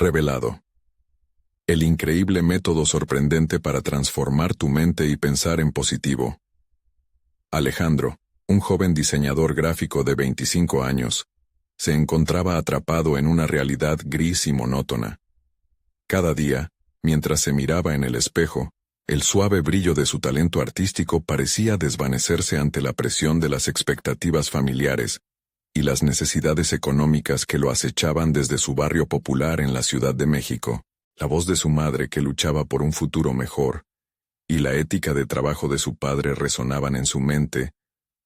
Revelado. El increíble método sorprendente para transformar tu mente y pensar en positivo. Alejandro, un joven diseñador gráfico de 25 años, se encontraba atrapado en una realidad gris y monótona. Cada día, mientras se miraba en el espejo, el suave brillo de su talento artístico parecía desvanecerse ante la presión de las expectativas familiares y las necesidades económicas que lo acechaban desde su barrio popular en la Ciudad de México. La voz de su madre que luchaba por un futuro mejor, y la ética de trabajo de su padre resonaban en su mente,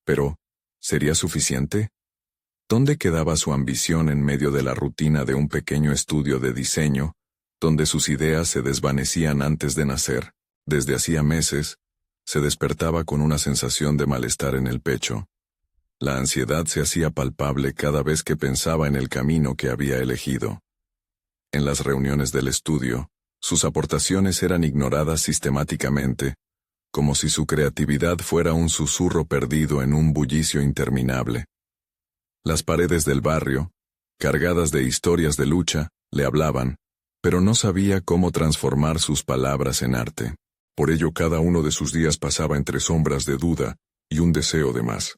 pero, ¿sería suficiente? ¿Dónde quedaba su ambición en medio de la rutina de un pequeño estudio de diseño, donde sus ideas se desvanecían antes de nacer? Desde hacía meses, se despertaba con una sensación de malestar en el pecho. La ansiedad se hacía palpable cada vez que pensaba en el camino que había elegido. En las reuniones del estudio, sus aportaciones eran ignoradas sistemáticamente, como si su creatividad fuera un susurro perdido en un bullicio interminable. Las paredes del barrio, cargadas de historias de lucha, le hablaban, pero no sabía cómo transformar sus palabras en arte. Por ello cada uno de sus días pasaba entre sombras de duda y un deseo de más.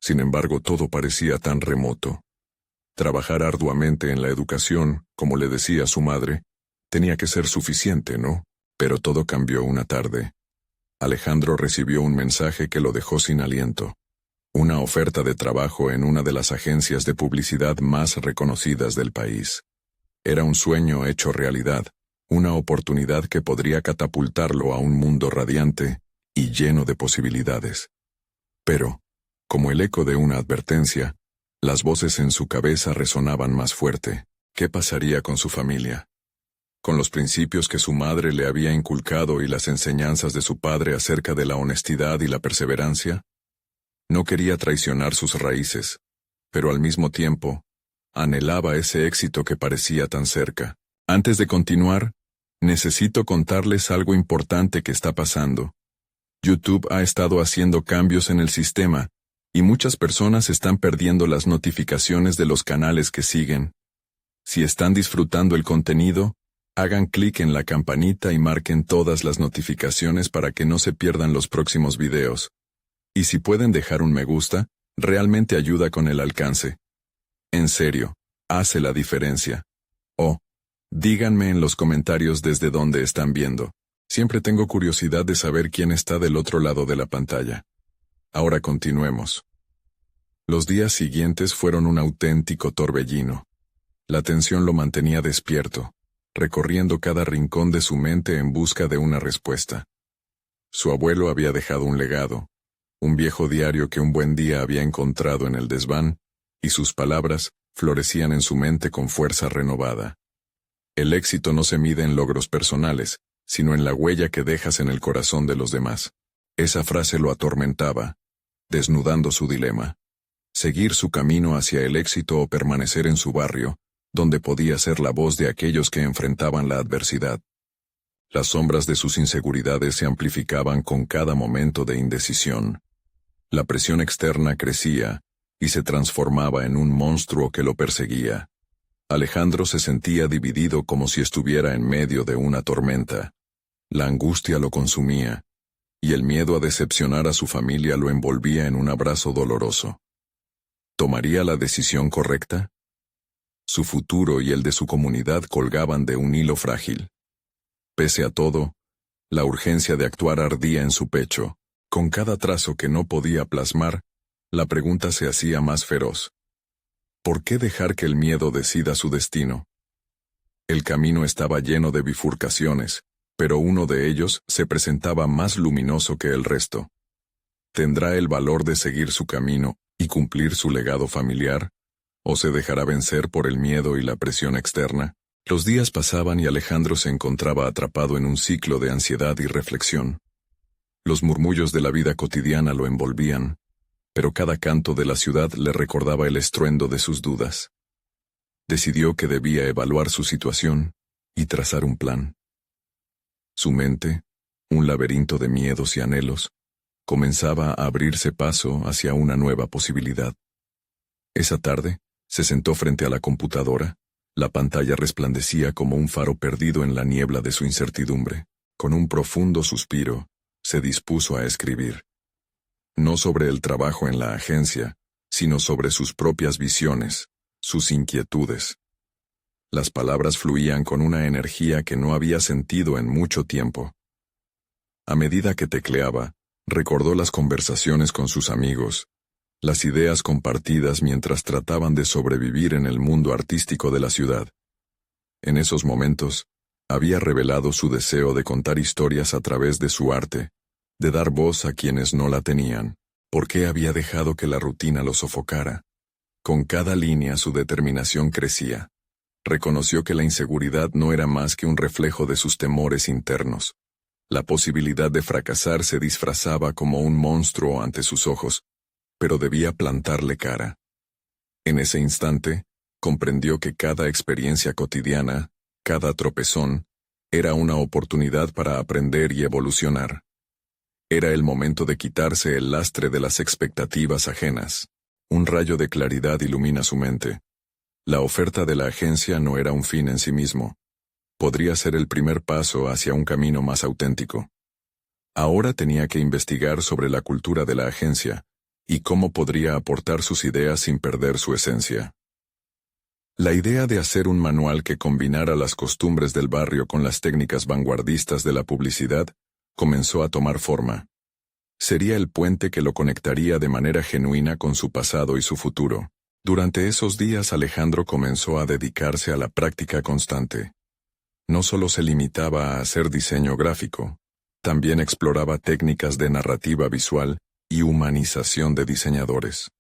Sin embargo, todo parecía tan remoto. Trabajar arduamente en la educación, como le decía su madre, tenía que ser suficiente, ¿no? Pero todo cambió una tarde. Alejandro recibió un mensaje que lo dejó sin aliento. Una oferta de trabajo en una de las agencias de publicidad más reconocidas del país. Era un sueño hecho realidad, una oportunidad que podría catapultarlo a un mundo radiante y lleno de posibilidades. Pero, como el eco de una advertencia, las voces en su cabeza resonaban más fuerte. ¿Qué pasaría con su familia? Con los principios que su madre le había inculcado y las enseñanzas de su padre acerca de la honestidad y la perseverancia. No quería traicionar sus raíces, pero al mismo tiempo, anhelaba ese éxito que parecía tan cerca. Antes de continuar, necesito contarles algo importante que está pasando. YouTube ha estado haciendo cambios en el sistema, y muchas personas están perdiendo las notificaciones de los canales que siguen. Si están disfrutando el contenido, hagan clic en la campanita y marquen todas las notificaciones para que no se pierdan los próximos videos. Y si pueden dejar un me gusta, realmente ayuda con el alcance. En serio, hace la diferencia. O, díganme en los comentarios desde dónde están viendo. Siempre tengo curiosidad de saber quién está del otro lado de la pantalla. Ahora continuemos. Los días siguientes fueron un auténtico torbellino. La tensión lo mantenía despierto, recorriendo cada rincón de su mente en busca de una respuesta. Su abuelo había dejado un legado, un viejo diario que un buen día había encontrado en el desván, y sus palabras florecían en su mente con fuerza renovada. El éxito no se mide en logros personales, sino en la huella que dejas en el corazón de los demás. Esa frase lo atormentaba, desnudando su dilema. Seguir su camino hacia el éxito o permanecer en su barrio, donde podía ser la voz de aquellos que enfrentaban la adversidad. Las sombras de sus inseguridades se amplificaban con cada momento de indecisión. La presión externa crecía y se transformaba en un monstruo que lo perseguía. Alejandro se sentía dividido como si estuviera en medio de una tormenta. La angustia lo consumía, y el miedo a decepcionar a su familia lo envolvía en un abrazo doloroso. ¿Tomaría la decisión correcta? Su futuro y el de su comunidad colgaban de un hilo frágil. Pese a todo, la urgencia de actuar ardía en su pecho. Con cada trazo que no podía plasmar, la pregunta se hacía más feroz. ¿Por qué dejar que el miedo decida su destino? El camino estaba lleno de bifurcaciones, pero uno de ellos se presentaba más luminoso que el resto. ¿Tendrá el valor de seguir su camino y cumplir su legado familiar? ¿O se dejará vencer por el miedo y la presión externa? Los días pasaban y Alejandro se encontraba atrapado en un ciclo de ansiedad y reflexión. Los murmullos de la vida cotidiana lo envolvían, pero cada canto de la ciudad le recordaba el estruendo de sus dudas. Decidió que debía evaluar su situación y trazar un plan. Su mente, un laberinto de miedos y anhelos, comenzaba a abrirse paso hacia una nueva posibilidad. Esa tarde, se sentó frente a la computadora, La pantalla resplandecía como un faro perdido en la niebla de su incertidumbre. Con un profundo suspiro, se dispuso a escribir. No sobre el trabajo en la agencia, sino sobre sus propias visiones, sus inquietudes. Las palabras fluían con una energía que no había sentido en mucho tiempo. A medida que tecleaba, recordó las conversaciones con sus amigos, las ideas compartidas mientras trataban de sobrevivir en el mundo artístico de la ciudad. En esos momentos, había revelado su deseo de contar historias a través de su arte, de dar voz a quienes no la tenían. ¿Por qué había dejado que la rutina lo sofocara? Con cada línea su determinación crecía. Reconoció que la inseguridad no era más que un reflejo de sus temores internos. La posibilidad de fracasar se disfrazaba como un monstruo ante sus ojos, pero debía plantarle cara. En ese instante, comprendió que cada experiencia cotidiana, cada tropezón, era una oportunidad para aprender y evolucionar. Era el momento de quitarse el lastre de las expectativas ajenas. Un rayo de claridad ilumina su mente. La oferta de la agencia no era un fin en sí mismo. Podría ser el primer paso hacia un camino más auténtico. Ahora tenía que investigar sobre la cultura de la agencia y cómo podría aportar sus ideas sin perder su esencia. La idea de hacer un manual que combinara las costumbres del barrio con las técnicas vanguardistas de la publicidad comenzó a tomar forma. Sería el puente que lo conectaría de manera genuina con su pasado y su futuro. Durante esos días Alejandro comenzó a dedicarse a la práctica constante. No solo se limitaba a hacer diseño gráfico, también exploraba técnicas de narrativa visual y humanización de diseñadores.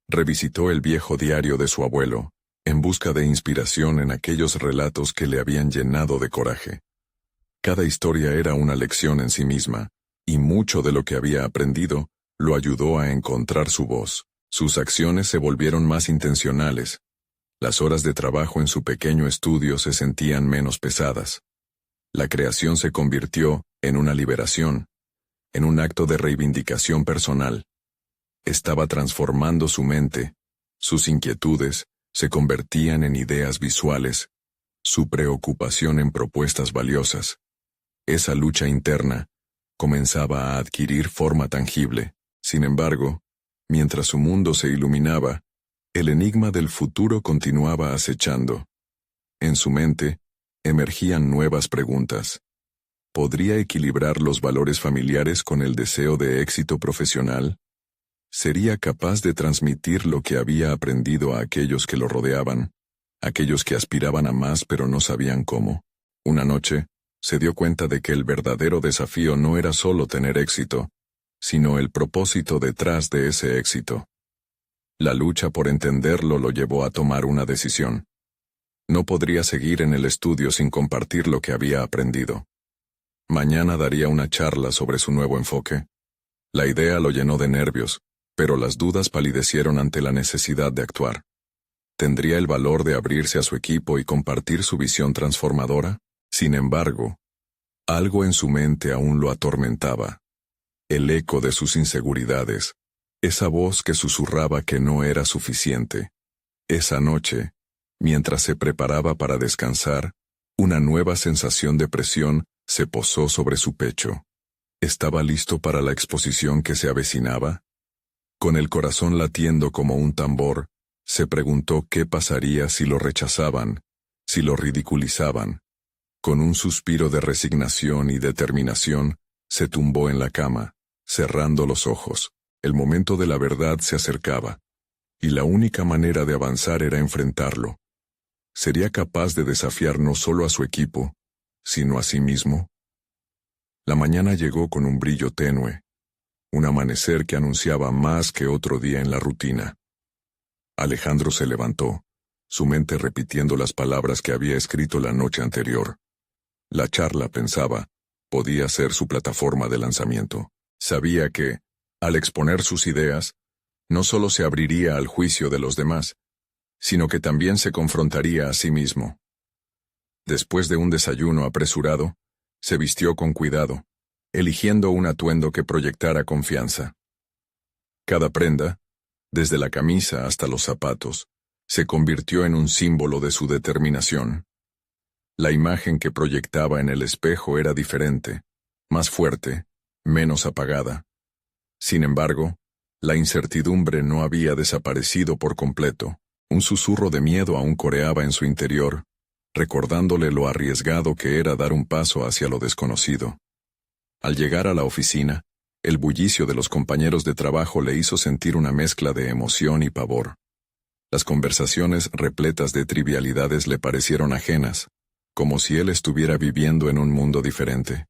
Revisitó el viejo diario de su abuelo, en busca de inspiración en aquellos relatos que le habían llenado de coraje. Cada historia era una lección en sí misma, y mucho de lo que había aprendido lo ayudó a encontrar su voz. Sus acciones se volvieron más intencionales. Las horas de trabajo en su pequeño estudio se sentían menos pesadas. La creación se convirtió en una liberación, en un acto de reivindicación personal. Estaba transformando su mente, sus inquietudes se convertían en ideas visuales, su preocupación en propuestas valiosas. Esa lucha interna comenzaba a adquirir forma tangible. Sin embargo, mientras su mundo se iluminaba, el enigma del futuro continuaba acechando. En su mente, emergían nuevas preguntas. ¿Podría equilibrar los valores familiares con el deseo de éxito profesional? ¿Sería capaz de transmitir lo que había aprendido a aquellos que lo rodeaban, aquellos que aspiraban a más pero no sabían cómo? Una noche, se dio cuenta de que el verdadero desafío no era solo tener éxito, sino el propósito detrás de ese éxito. La lucha por entenderlo lo llevó a tomar una decisión. No podría seguir en el estudio sin compartir lo que había aprendido. Mañana daría una charla sobre su nuevo enfoque. La idea lo llenó de nervios, pero las dudas palidecieron ante la necesidad de actuar. ¿Tendría el valor de abrirse a su equipo y compartir su visión transformadora? Sin embargo, algo en su mente aún lo atormentaba. El eco de sus inseguridades, esa voz que susurraba que no era suficiente. Esa noche, mientras se preparaba para descansar, una nueva sensación de presión se posó sobre su pecho. ¿Estaba listo para la exposición que se avecinaba? Con el corazón latiendo como un tambor, se preguntó qué pasaría si lo rechazaban, si lo ridiculizaban. Con un suspiro de resignación y determinación, se tumbó en la cama, cerrando los ojos. El momento de la verdad se acercaba, y la única manera de avanzar era enfrentarlo. ¿Sería capaz de desafiar no solo a su equipo, sino a sí mismo? La mañana llegó con un brillo tenue, un amanecer que anunciaba más que otro día en la rutina. Alejandro se levantó, su mente repitiendo las palabras que había escrito la noche anterior. La charla, pensaba, podía ser su plataforma de lanzamiento. Sabía que, al exponer sus ideas, no solo se abriría al juicio de los demás, sino que también se confrontaría a sí mismo. Después de un desayuno apresurado, se vistió con cuidado, eligiendo un atuendo que proyectara confianza. Cada prenda, desde la camisa hasta los zapatos, se convirtió en un símbolo de su determinación. La imagen que proyectaba en el espejo era diferente, más fuerte, menos apagada. Sin embargo, la incertidumbre no había desaparecido por completo. Un susurro de miedo aún coreaba en su interior, recordándole lo arriesgado que era dar un paso hacia lo desconocido. Al llegar a la oficina, el bullicio de los compañeros de trabajo le hizo sentir una mezcla de emoción y pavor. Las conversaciones repletas de trivialidades le parecieron ajenas, como si él estuviera viviendo en un mundo diferente.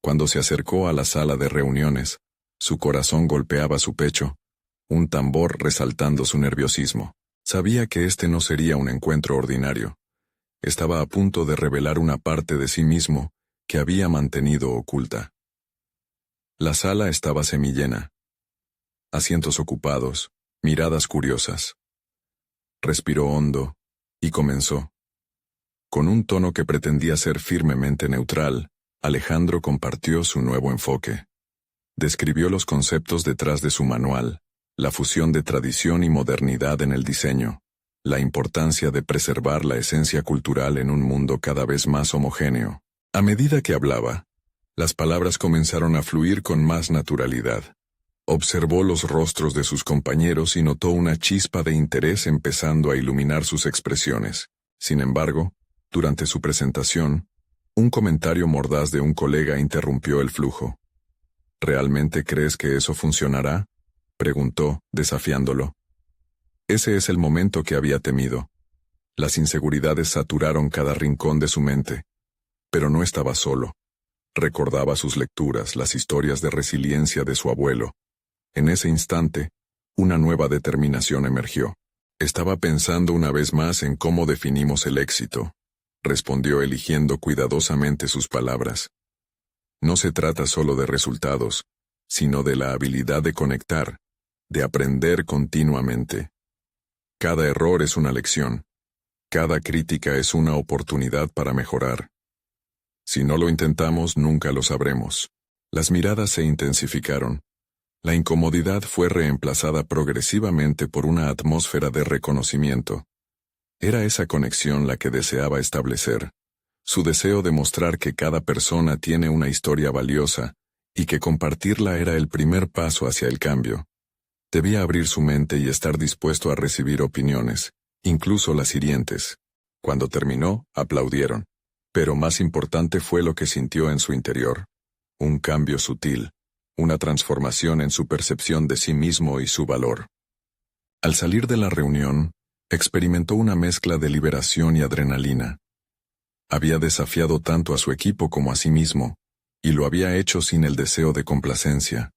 Cuando se acercó a la sala de reuniones, su corazón golpeaba su pecho, un tambor resaltando su nerviosismo. Sabía que este no sería un encuentro ordinario. Estaba a punto de revelar una parte de sí mismo que había mantenido oculta. La sala estaba semillena. Asientos ocupados, miradas curiosas. Respiró hondo y comenzó. Con un tono que pretendía ser firmemente neutral, Alejandro compartió su nuevo enfoque. Describió los conceptos detrás de su manual, la fusión de tradición y modernidad en el diseño, la importancia de preservar la esencia cultural en un mundo cada vez más homogéneo. A medida que hablaba, las palabras comenzaron a fluir con más naturalidad. Observó los rostros de sus compañeros y notó una chispa de interés empezando a iluminar sus expresiones. Sin embargo, durante su presentación, un comentario mordaz de un colega interrumpió el flujo. ¿Realmente crees que eso funcionará?, preguntó, desafiándolo. Ese es el momento que había temido. Las inseguridades saturaron cada rincón de su mente. Pero no estaba solo. Recordaba sus lecturas, las historias de resiliencia de su abuelo. En ese instante, una nueva determinación emergió. Estaba pensando una vez más en cómo definimos el éxito, respondió eligiendo cuidadosamente sus palabras. No se trata solo de resultados, sino de la habilidad de conectar, de aprender continuamente. Cada error es una lección. Cada crítica es una oportunidad para mejorar. Si no lo intentamos, nunca lo sabremos. Las miradas se intensificaron. La incomodidad fue reemplazada progresivamente por una atmósfera de reconocimiento. Era esa conexión la que deseaba establecer. Su deseo de mostrar que cada persona tiene una historia valiosa y que compartirla era el primer paso hacia el cambio. Debía abrir su mente y estar dispuesto a recibir opiniones, incluso las hirientes. Cuando terminó, aplaudieron. Pero más importante fue lo que sintió en su interior. Un cambio sutil, una transformación en su percepción de sí mismo y su valor. Al salir de la reunión, experimentó una mezcla de liberación y adrenalina. Había desafiado tanto a su equipo como a sí mismo, y lo había hecho sin el deseo de complacencia.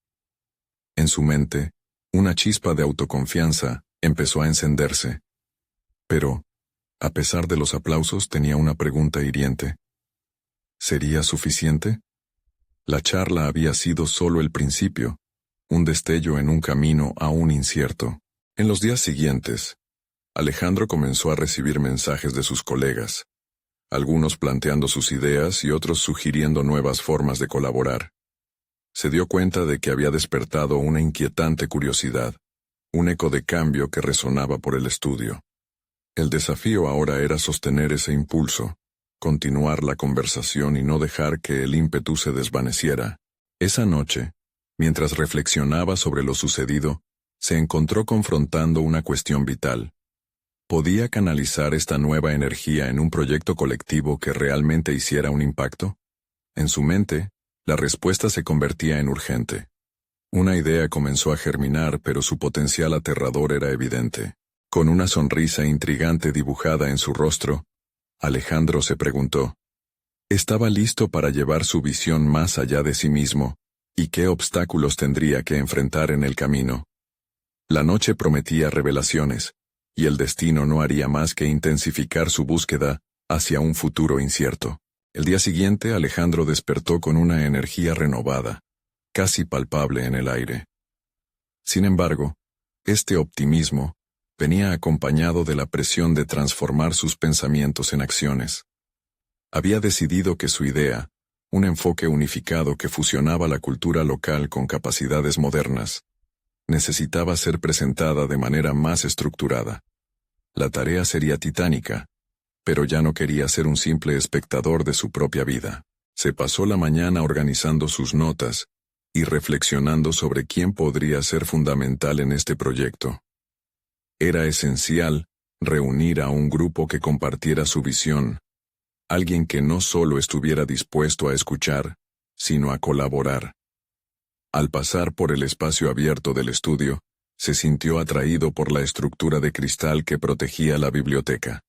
En su mente, una chispa de autoconfianza empezó a encenderse. Pero, a pesar de los aplausos, tenía una pregunta hiriente. ¿Sería suficiente? La charla había sido solo el principio, un destello en un camino aún incierto. En los días siguientes, Alejandro comenzó a recibir mensajes de sus colegas, algunos planteando sus ideas y otros sugiriendo nuevas formas de colaborar. Se dio cuenta de que había despertado una inquietante curiosidad, un eco de cambio que resonaba por el estudio. El desafío ahora era sostener ese impulso, continuar la conversación y no dejar que el ímpetu se desvaneciera. Esa noche, mientras reflexionaba sobre lo sucedido, se encontró confrontando una cuestión vital. ¿Podía canalizar esta nueva energía en un proyecto colectivo que realmente hiciera un impacto? En su mente, la respuesta se convertía en urgente. Una idea comenzó a germinar, pero su potencial aterrador era evidente. Con una sonrisa intrigante dibujada en su rostro, Alejandro se preguntó, ¿estaba listo para llevar su visión más allá de sí mismo, y qué obstáculos tendría que enfrentar en el camino? La noche prometía revelaciones, y el destino no haría más que intensificar su búsqueda hacia un futuro incierto. El día siguiente, Alejandro despertó con una energía renovada, casi palpable en el aire. Sin embargo, este optimismo venía acompañado de la presión de transformar sus pensamientos en acciones. Había decidido que su idea, un enfoque unificado que fusionaba la cultura local con capacidades modernas, necesitaba ser presentada de manera más estructurada. La tarea sería titánica, pero ya no quería ser un simple espectador de su propia vida. Se pasó la mañana organizando sus notas y reflexionando sobre quién podría ser fundamental en este proyecto. Era esencial reunir a un grupo que compartiera su visión, alguien que no solo estuviera dispuesto a escuchar, sino a colaborar. Al pasar por el espacio abierto del estudio, se sintió atraído por la estructura de cristal que protegía la biblioteca.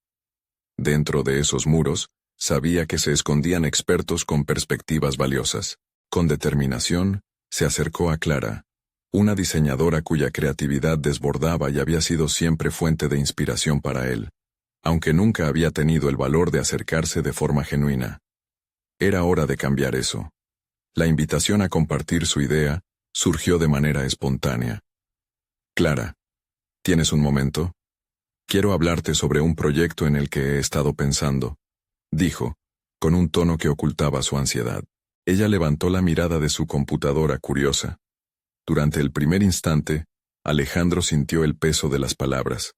Dentro de esos muros, sabía que se escondían expertos con perspectivas valiosas. Con determinación, se acercó a Clara, una diseñadora cuya creatividad desbordaba y había sido siempre fuente de inspiración para él, aunque nunca había tenido el valor de acercarse de forma genuina. Era hora de cambiar eso. La invitación a compartir su idea surgió de manera espontánea. Clara, ¿tienes un momento? Quiero hablarte sobre un proyecto en el que he estado pensando, dijo, con un tono que ocultaba su ansiedad. Ella levantó la mirada de su computadora curiosa. Durante el primer instante, Alejandro sintió el peso de las palabras.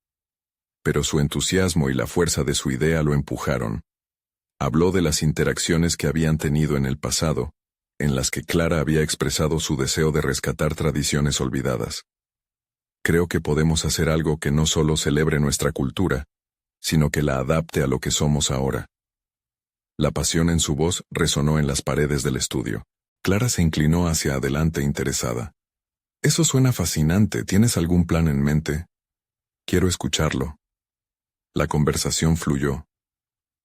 Pero su entusiasmo y la fuerza de su idea lo empujaron. Habló de las interacciones que habían tenido en el pasado, en las que Clara había expresado su deseo de rescatar tradiciones olvidadas. Creo que podemos hacer algo que no solo celebre nuestra cultura, sino que la adapte a lo que somos ahora. La pasión en su voz resonó en las paredes del estudio. Clara se inclinó hacia adelante interesada. Eso suena fascinante. ¿Tienes algún plan en mente? Quiero escucharlo. La conversación fluyó.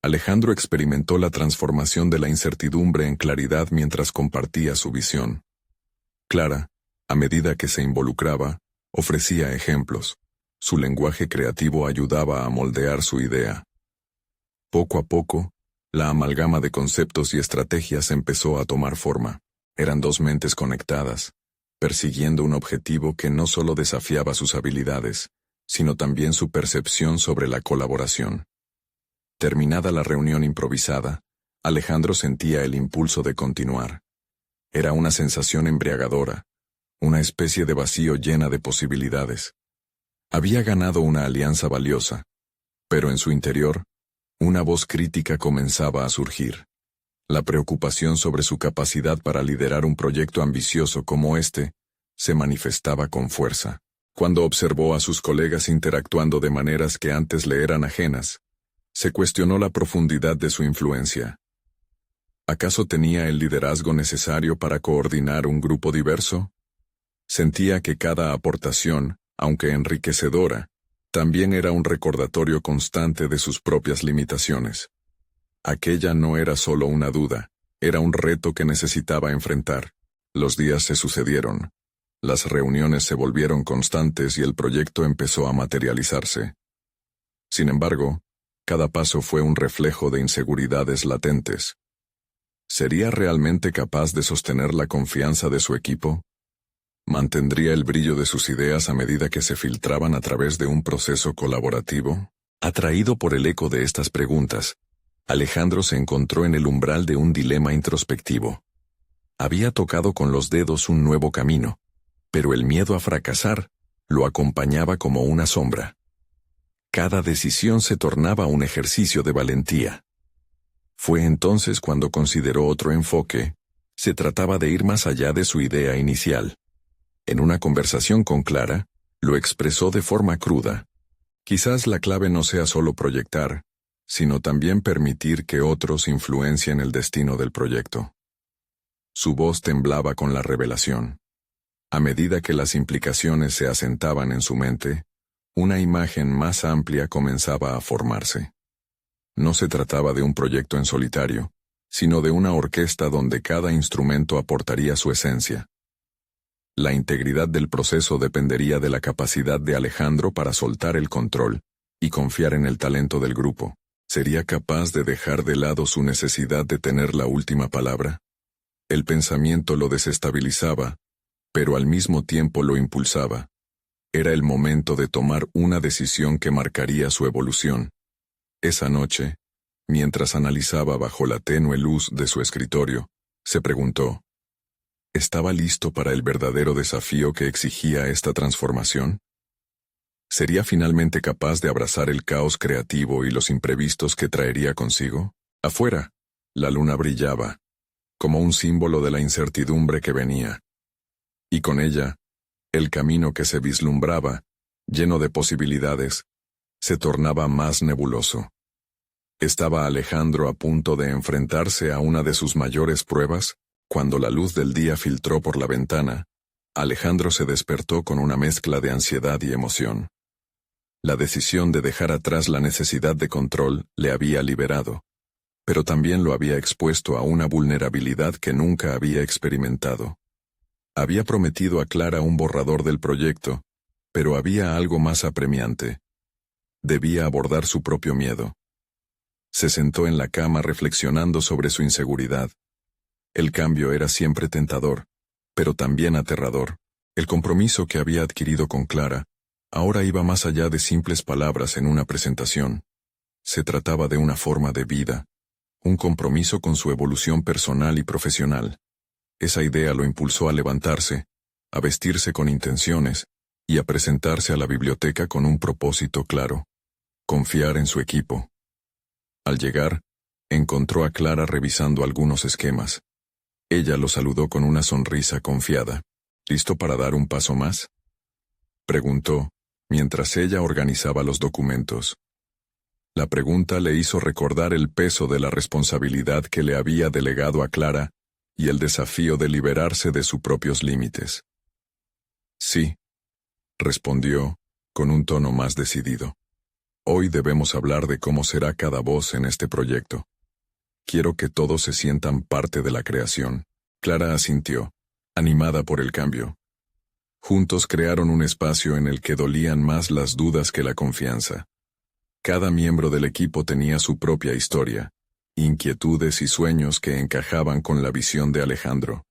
Alejandro experimentó la transformación de la incertidumbre en claridad mientras compartía su visión. Clara, a medida que se involucraba, ofrecía ejemplos. Su lenguaje creativo ayudaba a moldear su idea. Poco a poco, la amalgama de conceptos y estrategias empezó a tomar forma. Eran dos mentes conectadas, persiguiendo un objetivo que no solo desafiaba sus habilidades, sino también su percepción sobre la colaboración. Terminada la reunión improvisada, Alejandro sentía el impulso de continuar. Era una sensación embriagadora, una especie de vacío llena de posibilidades. Había ganado una alianza valiosa, pero en su interior, una voz crítica comenzaba a surgir. La preocupación sobre su capacidad para liderar un proyecto ambicioso como este se manifestaba con fuerza. Cuando observó a sus colegas interactuando de maneras que antes le eran ajenas, se cuestionó la profundidad de su influencia. ¿Acaso tenía el liderazgo necesario para coordinar un grupo diverso? Sentía que cada aportación, aunque enriquecedora, también era un recordatorio constante de sus propias limitaciones. Aquella no era solo una duda, era un reto que necesitaba enfrentar. Los días se sucedieron. Las reuniones se volvieron constantes y el proyecto empezó a materializarse. Sin embargo, cada paso fue un reflejo de inseguridades latentes. ¿Sería realmente capaz de sostener la confianza de su equipo? ¿Mantendría el brillo de sus ideas a medida que se filtraban a través de un proceso colaborativo? Atraído por el eco de estas preguntas, Alejandro se encontró en el umbral de un dilema introspectivo. Había tocado con los dedos un nuevo camino, pero el miedo a fracasar lo acompañaba como una sombra. Cada decisión se tornaba un ejercicio de valentía. Fue entonces cuando consideró otro enfoque. Se trataba de ir más allá de su idea inicial. En una conversación con Clara, lo expresó de forma cruda. Quizás la clave no sea solo proyectar, sino también permitir que otros influencien el destino del proyecto. Su voz temblaba con la revelación. A medida que las implicaciones se asentaban en su mente, una imagen más amplia comenzaba a formarse. No se trataba de un proyecto en solitario, sino de una orquesta donde cada instrumento aportaría su esencia. La integridad del proceso dependería de la capacidad de Alejandro para soltar el control y confiar en el talento del grupo. ¿Sería capaz de dejar de lado su necesidad de tener la última palabra? El pensamiento lo desestabilizaba, pero al mismo tiempo lo impulsaba. Era el momento de tomar una decisión que marcaría su evolución. Esa noche, mientras analizaba bajo la tenue luz de su escritorio, se preguntó, ¿estaba listo para el verdadero desafío que exigía esta transformación? ¿Sería finalmente capaz de abrazar el caos creativo y los imprevistos que traería consigo? Afuera, la luna brillaba, como un símbolo de la incertidumbre que venía. Y con ella, el camino que se vislumbraba, lleno de posibilidades, se tornaba más nebuloso. ¿Estaba Alejandro a punto de enfrentarse a una de sus mayores pruebas? Cuando la luz del día filtró por la ventana, Alejandro se despertó con una mezcla de ansiedad y emoción. La decisión de dejar atrás la necesidad de control le había liberado, pero también lo había expuesto a una vulnerabilidad que nunca había experimentado. Había prometido a Clara un borrador del proyecto, pero había algo más apremiante. Debía abordar su propio miedo. Se sentó en la cama reflexionando sobre su inseguridad. El cambio era siempre tentador, pero también aterrador. El compromiso que había adquirido con Clara ahora iba más allá de simples palabras en una presentación. Se trataba de una forma de vida, un compromiso con su evolución personal y profesional. Esa idea lo impulsó a levantarse, a vestirse con intenciones y a presentarse a la biblioteca con un propósito claro: confiar en su equipo. Al llegar, encontró a Clara revisando algunos esquemas. Ella lo saludó con una sonrisa confiada. ¿Listo para dar un paso más?, preguntó, mientras ella organizaba los documentos. La pregunta le hizo recordar el peso de la responsabilidad que le había delegado a Clara y el desafío de liberarse de sus propios límites. Sí, respondió, con un tono más decidido. Hoy debemos hablar de cómo será cada voz en este proyecto. Quiero que todos se sientan parte de la creación. Clara asintió, animada por el cambio. Juntos crearon un espacio en el que dolían más las dudas que la confianza. Cada miembro del equipo tenía su propia historia, inquietudes y sueños que encajaban con la visión de Alejandro.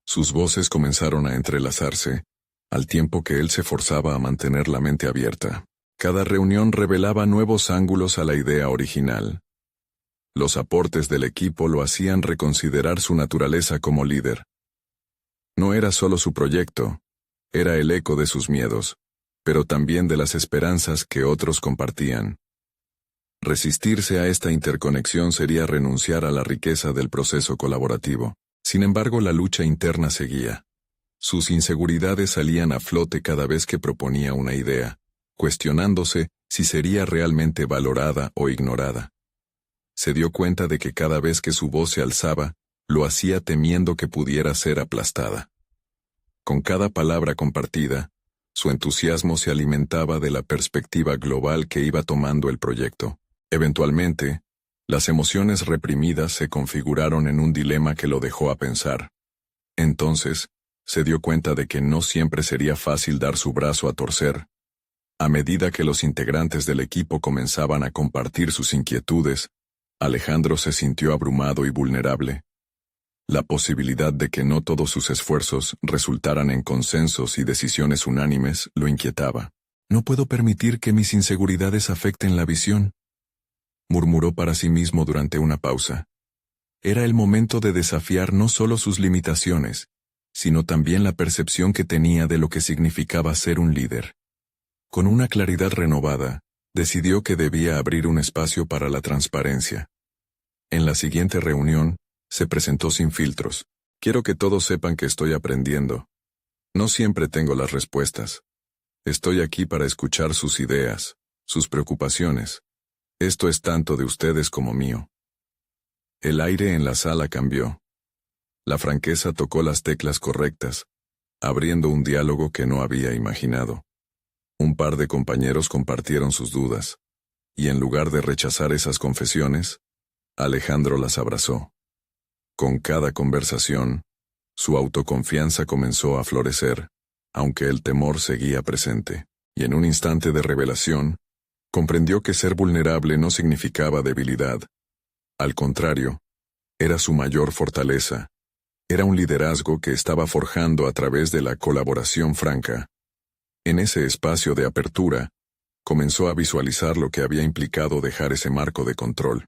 Sus voces comenzaron a entrelazarse, al tiempo que él se forzaba a mantener la mente abierta. Cada reunión revelaba nuevos ángulos a la idea original. Los aportes del equipo lo hacían reconsiderar su naturaleza como líder. No era solo su proyecto, era el eco de sus miedos, pero también de las esperanzas que otros compartían. Resistirse a esta interconexión sería renunciar a la riqueza del proceso colaborativo. Sin embargo, la lucha interna seguía. Sus inseguridades salían a flote cada vez que proponía una idea, cuestionándose si sería realmente valorada o ignorada. Se dio cuenta de que cada vez que su voz se alzaba, lo hacía temiendo que pudiera ser aplastada. Con cada palabra compartida, su entusiasmo se alimentaba de la perspectiva global que iba tomando el proyecto. Eventualmente, las emociones reprimidas se configuraron en un dilema que lo dejó a pensar. Entonces, se dio cuenta de que no siempre sería fácil dar su brazo a torcer. A medida que los integrantes del equipo comenzaban a compartir sus inquietudes, Alejandro se sintió abrumado y vulnerable. La posibilidad de que no todos sus esfuerzos resultaran en consensos y decisiones unánimes lo inquietaba. «No puedo permitir que mis inseguridades afecten la visión», murmuró para sí mismo durante una pausa. Era el momento de desafiar no solo sus limitaciones, sino también la percepción que tenía de lo que significaba ser un líder. Con una claridad renovada, decidió que debía abrir un espacio para la transparencia. En la siguiente reunión, se presentó sin filtros. «Quiero que todos sepan que estoy aprendiendo. No siempre tengo las respuestas. Estoy aquí para escuchar sus ideas, sus preocupaciones. Esto es tanto de ustedes como mío». El aire en la sala cambió. La franqueza tocó las teclas correctas, abriendo un diálogo que no había imaginado. Un par de compañeros compartieron sus dudas, y en lugar de rechazar esas confesiones, Alejandro las abrazó. Con cada conversación, su autoconfianza comenzó a florecer, aunque el temor seguía presente, y en un instante de revelación, comprendió que ser vulnerable no significaba debilidad. Al contrario, era su mayor fortaleza. Era un liderazgo que estaba forjando a través de la colaboración franca. En ese espacio de apertura, comenzó a visualizar lo que había implicado dejar ese marco de control.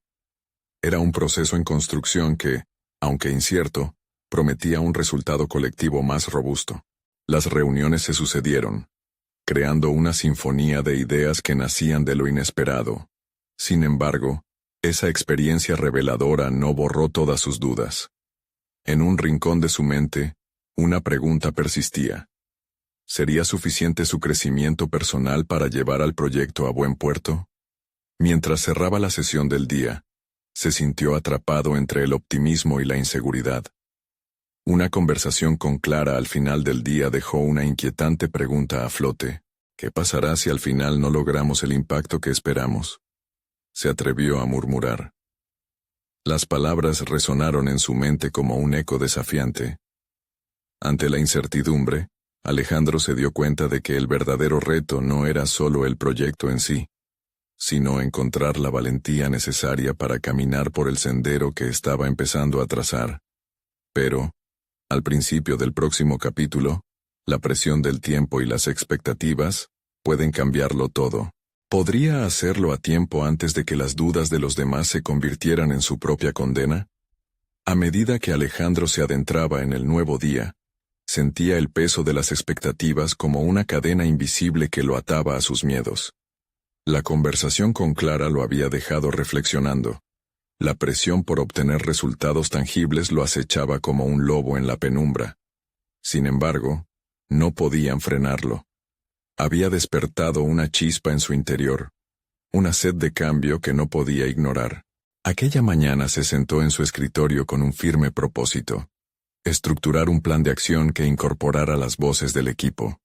Era un proceso en construcción que, aunque incierto, prometía un resultado colectivo más robusto. Las reuniones se sucedieron. creando una sinfonía de ideas que nacían de lo inesperado. Sin embargo, esa experiencia reveladora no borró todas sus dudas. En un rincón de su mente, una pregunta persistía. ¿Sería suficiente su crecimiento personal para llevar al proyecto a buen puerto? Mientras cerraba la sesión del día, se sintió atrapado entre el optimismo y la inseguridad. Una conversación con Clara al final del día dejó una inquietante pregunta a flote. ¿Qué pasará si al final no logramos el impacto que esperamos? Se atrevió a murmurar. Las palabras resonaron en su mente como un eco desafiante. Ante la incertidumbre, Alejandro se dio cuenta de que el verdadero reto no era solo el proyecto en sí, sino encontrar la valentía necesaria para caminar por el sendero que estaba empezando a trazar. Pero, al principio del próximo capítulo, la presión del tiempo y las expectativas pueden cambiarlo todo. ¿Podría hacerlo a tiempo antes de que las dudas de los demás se convirtieran en su propia condena? A medida que Alejandro se adentraba en el nuevo día, sentía el peso de las expectativas como una cadena invisible que lo ataba a sus miedos. La conversación con Clara lo había dejado reflexionando. La presión por obtener resultados tangibles lo acechaba como un lobo en la penumbra. Sin embargo, no podían frenarlo. Había despertado una chispa en su interior, una sed de cambio que no podía ignorar. Aquella mañana se sentó en su escritorio con un firme propósito: estructurar un plan de acción que incorporara las voces del equipo.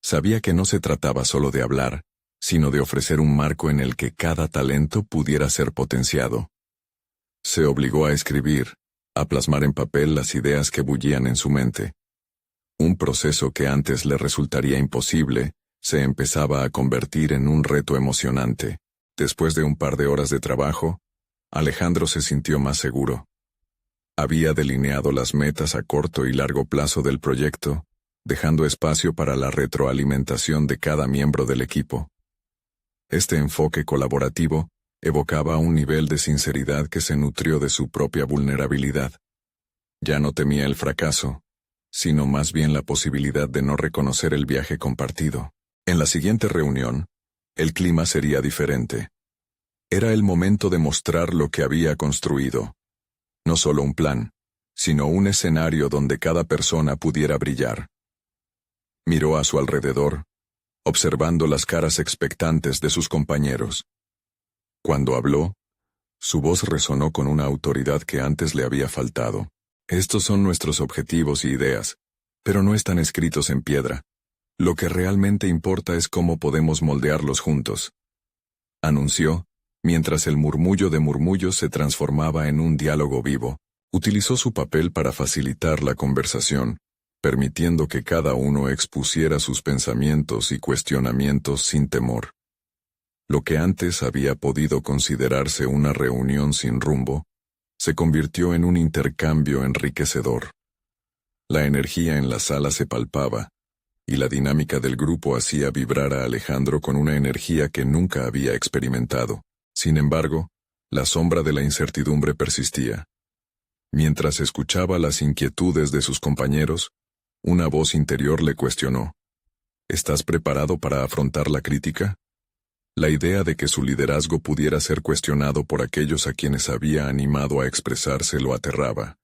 Sabía que no se trataba solo de hablar, sino de ofrecer un marco en el que cada talento pudiera ser potenciado. Se obligó a escribir, a plasmar en papel las ideas que bullían en su mente. Un proceso que antes le resultaría imposible, se empezaba a convertir en un reto emocionante. Después de un par de horas de trabajo, Alejandro se sintió más seguro. Había delineado las metas a corto y largo plazo del proyecto, dejando espacio para la retroalimentación de cada miembro del equipo. Este enfoque colaborativo evocaba un nivel de sinceridad que se nutrió de su propia vulnerabilidad. Ya no temía el fracaso, sino más bien la posibilidad de no reconocer el viaje compartido. En la siguiente reunión, el clima sería diferente. Era el momento de mostrar lo que había construido. No solo un plan, sino un escenario donde cada persona pudiera brillar. Miró a su alrededor, observando las caras expectantes de sus compañeros. Cuando habló, su voz resonó con una autoridad que antes le había faltado. Estos son nuestros objetivos y ideas, pero no están escritos en piedra. Lo que realmente importa es cómo podemos moldearlos juntos. Anunció, mientras el murmullo de murmullos se transformaba en un diálogo vivo. Utilizó su papel para facilitar la conversación, permitiendo que cada uno expusiera sus pensamientos y cuestionamientos sin temor. Lo que antes había podido considerarse una reunión sin rumbo, se convirtió en un intercambio enriquecedor. La energía en la sala se palpaba, y la dinámica del grupo hacía vibrar a Alejandro con una energía que nunca había experimentado. Sin embargo, la sombra de la incertidumbre persistía. Mientras escuchaba las inquietudes de sus compañeros, una voz interior le cuestionó: ¿estás preparado para afrontar la crítica? La idea de que su liderazgo pudiera ser cuestionado por aquellos a quienes había animado a expresarse lo aterraba.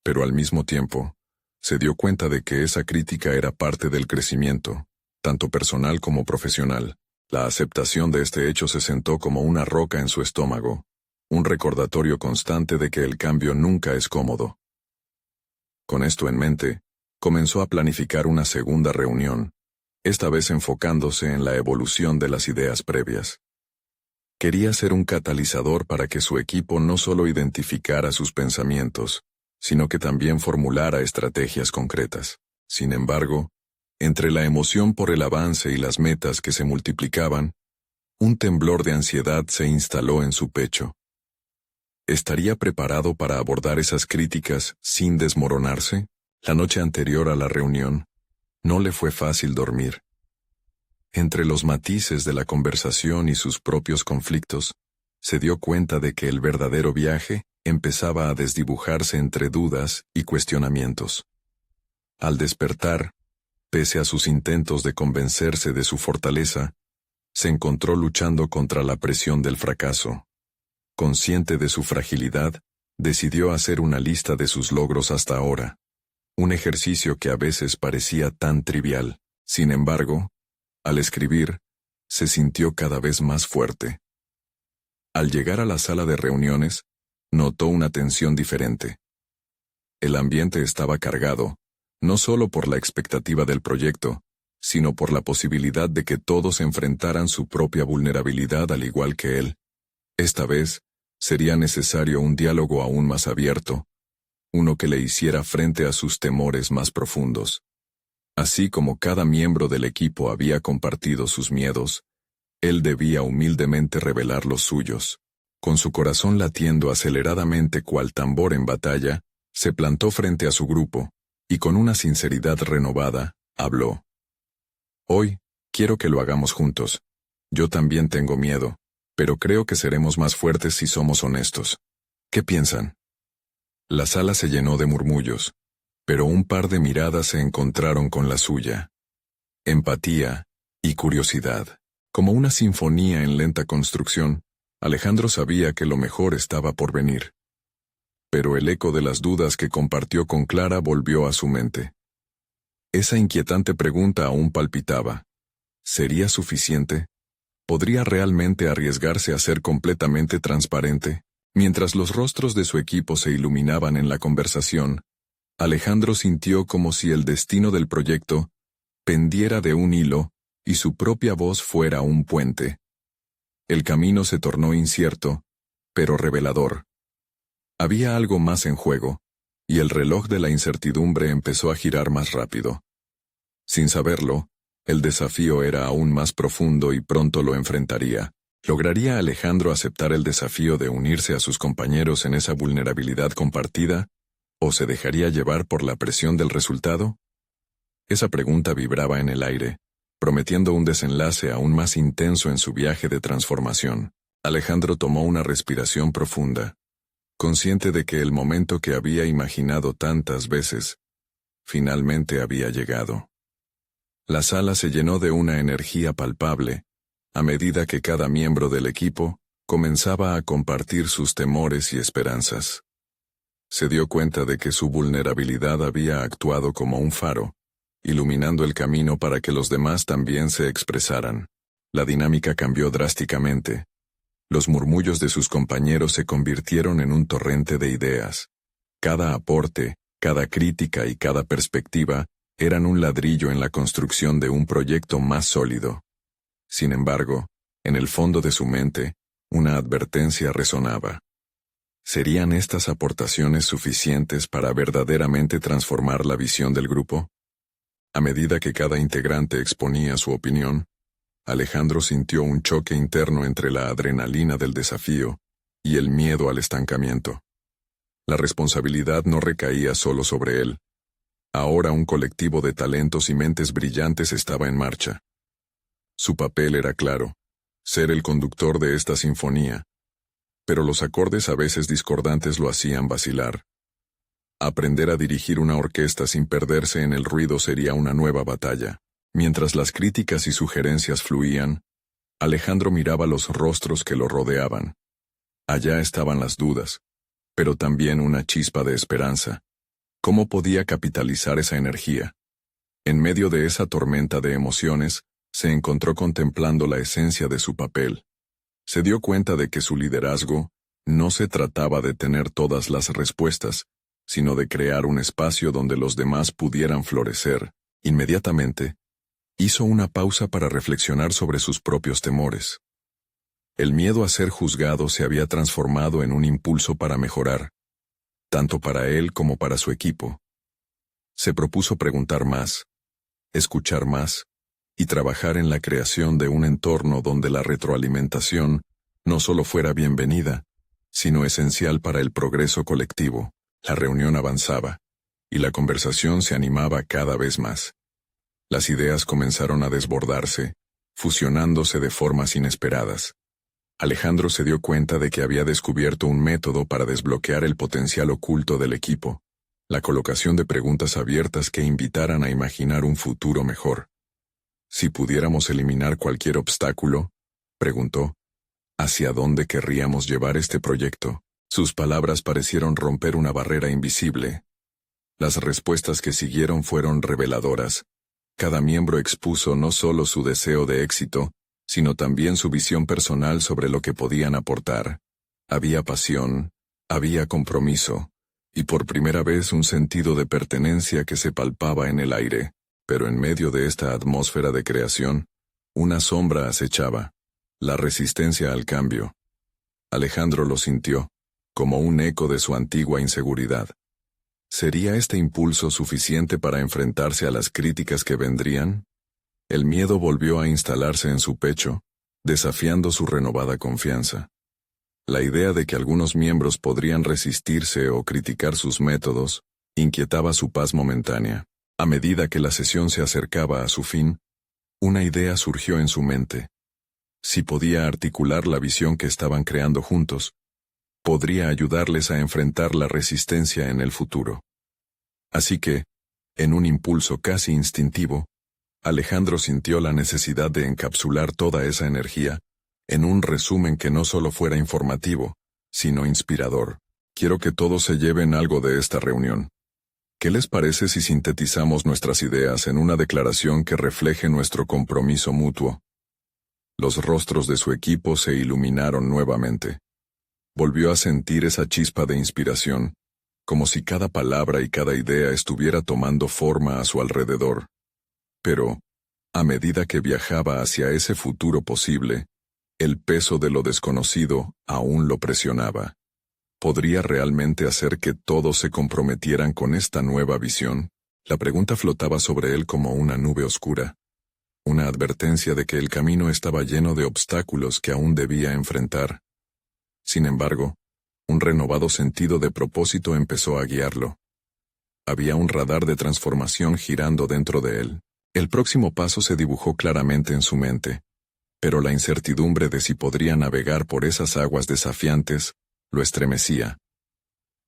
Pero al mismo tiempo, se dio cuenta de que esa crítica era parte del crecimiento, tanto personal como profesional. La aceptación de este hecho se sentó como una roca en su estómago, un recordatorio constante de que el cambio nunca es cómodo. Con esto en mente, comenzó a planificar una segunda reunión, esta vez enfocándose en la evolución de las ideas previas. Quería ser un catalizador para que su equipo no solo identificara sus pensamientos, sino que también formulara estrategias concretas. Sin embargo, entre la emoción por el avance y las metas que se multiplicaban, un temblor de ansiedad se instaló en su pecho. ¿Estaría preparado para abordar esas críticas sin desmoronarse? La noche anterior a la reunión, no le fue fácil dormir. Entre los matices de la conversación y sus propios conflictos, se dio cuenta de que el verdadero viaje empezaba a desdibujarse entre dudas y cuestionamientos. Al despertar, Pese a sus intentos de convencerse de su fortaleza, se encontró luchando contra la presión del fracaso. Consciente de su fragilidad, decidió hacer una lista de sus logros hasta ahora. Un ejercicio que a veces parecía tan trivial. Sin embargo, al escribir, se sintió cada vez más fuerte. Al llegar a la sala de reuniones, notó una tensión diferente. El ambiente estaba cargado, no solo por la expectativa del proyecto, sino por la posibilidad de que todos enfrentaran su propia vulnerabilidad al igual que él. Esta vez, sería necesario un diálogo aún más abierto, uno que le hiciera frente a sus temores más profundos. Así como cada miembro del equipo había compartido sus miedos, él debía humildemente revelar los suyos. Con su corazón latiendo aceleradamente cual tambor en batalla, se plantó frente a su grupo, y con una sinceridad renovada, habló. Hoy, quiero que lo hagamos juntos. Yo también tengo miedo, pero creo que seremos más fuertes si somos honestos. ¿Qué piensan? La sala se llenó de murmullos, pero un par de miradas se encontraron con la suya. Empatía y curiosidad. Como una sinfonía en lenta construcción, Alejandro sabía que lo mejor estaba por venir. Pero el eco de las dudas que compartió con Clara volvió a su mente. Esa inquietante pregunta aún palpitaba. ¿Sería suficiente? ¿Podría realmente arriesgarse a ser completamente transparente? Mientras los rostros de su equipo se iluminaban en la conversación, Alejandro sintió como si el destino del proyecto pendiera de un hilo y su propia voz fuera un puente. El camino se tornó incierto, pero revelador. Había algo más en juego, y el reloj de la incertidumbre empezó a girar más rápido. Sin saberlo, el desafío era aún más profundo y pronto lo enfrentaría. ¿Lograría Alejandro aceptar el desafío de unirse a sus compañeros en esa vulnerabilidad compartida, o se dejaría llevar por la presión del resultado? Esa pregunta vibraba en el aire, prometiendo un desenlace aún más intenso en su viaje de transformación. Alejandro tomó una respiración profunda, consciente de que el momento que había imaginado tantas veces, finalmente había llegado. La sala se llenó de una energía palpable, a medida que cada miembro del equipo comenzaba a compartir sus temores y esperanzas. Se dio cuenta de que su vulnerabilidad había actuado como un faro, iluminando el camino para que los demás también se expresaran. La dinámica cambió drásticamente. Los murmullos de sus compañeros se convirtieron en un torrente de ideas. Cada aporte, cada crítica y cada perspectiva eran un ladrillo en la construcción de un proyecto más sólido. Sin embargo, en el fondo de su mente, una advertencia resonaba. ¿Serían estas aportaciones suficientes para verdaderamente transformar la visión del grupo? A medida que cada integrante exponía su opinión, Alejandro sintió un choque interno entre la adrenalina del desafío y el miedo al estancamiento. La responsabilidad no recaía solo sobre él. Ahora un colectivo de talentos y mentes brillantes estaba en marcha. Su papel era claro, ser el conductor de esta sinfonía, pero los acordes a veces discordantes lo hacían vacilar. Aprender a dirigir una orquesta sin perderse en el ruido sería una nueva batalla. Mientras las críticas y sugerencias fluían, Alejandro miraba los rostros que lo rodeaban. Allá estaban las dudas, pero también una chispa de esperanza. ¿Cómo podía capitalizar esa energía? En medio de esa tormenta de emociones, se encontró contemplando la esencia de su papel. Se dio cuenta de que su liderazgo no se trataba de tener todas las respuestas, sino de crear un espacio donde los demás pudieran florecer. Inmediatamente, hizo una pausa para reflexionar sobre sus propios temores. El miedo a ser juzgado se había transformado en un impulso para mejorar, tanto para él como para su equipo. Se propuso preguntar más, escuchar más, y trabajar en la creación de un entorno donde la retroalimentación no solo fuera bienvenida, sino esencial para el progreso colectivo. La reunión avanzaba, y la conversación se animaba cada vez más. Las ideas comenzaron a desbordarse, fusionándose de formas inesperadas. Alejandro se dio cuenta de que había descubierto un método para desbloquear el potencial oculto del equipo. La colocación de preguntas abiertas que invitaran a imaginar un futuro mejor. Si pudiéramos eliminar cualquier obstáculo, preguntó, ¿hacia dónde querríamos llevar este proyecto? Sus palabras parecieron romper una barrera invisible. Las respuestas que siguieron fueron reveladoras. Cada miembro expuso no solo su deseo de éxito, sino también su visión personal sobre lo que podían aportar. Había pasión, había compromiso, y por primera vez un sentido de pertenencia que se palpaba en el aire. Pero en medio de esta atmósfera de creación, una sombra acechaba, la resistencia al cambio. Alejandro lo sintió, como un eco de su antigua inseguridad. ¿Sería este impulso suficiente para enfrentarse a las críticas que vendrían? El miedo volvió a instalarse en su pecho, desafiando su renovada confianza. La idea de que algunos miembros podrían resistirse o criticar sus métodos, inquietaba su paz momentánea. A medida que la sesión se acercaba a su fin, una idea surgió en su mente. Si podía articular la visión que estaban creando juntos, podría ayudarles a enfrentar la resistencia en el futuro. Así que, en un impulso casi instintivo, Alejandro sintió la necesidad de encapsular toda esa energía en un resumen que no solo fuera informativo, sino inspirador. Quiero que todos se lleven algo de esta reunión. ¿Qué les parece si sintetizamos nuestras ideas en una declaración que refleje nuestro compromiso mutuo? Los rostros de su equipo se iluminaron nuevamente. Volvió a sentir esa chispa de inspiración, como si cada palabra y cada idea estuviera tomando forma a su alrededor. Pero, a medida que viajaba hacia ese futuro posible, el peso de lo desconocido aún lo presionaba. ¿Podría realmente hacer que todos se comprometieran con esta nueva visión? La pregunta flotaba sobre él como una nube oscura. Una advertencia de que el camino estaba lleno de obstáculos que aún debía enfrentar. Sin embargo, un renovado sentido de propósito empezó a guiarlo. Había un radar de transformación girando dentro de él. El próximo paso se dibujó claramente en su mente, pero la incertidumbre de si podría navegar por esas aguas desafiantes lo estremecía.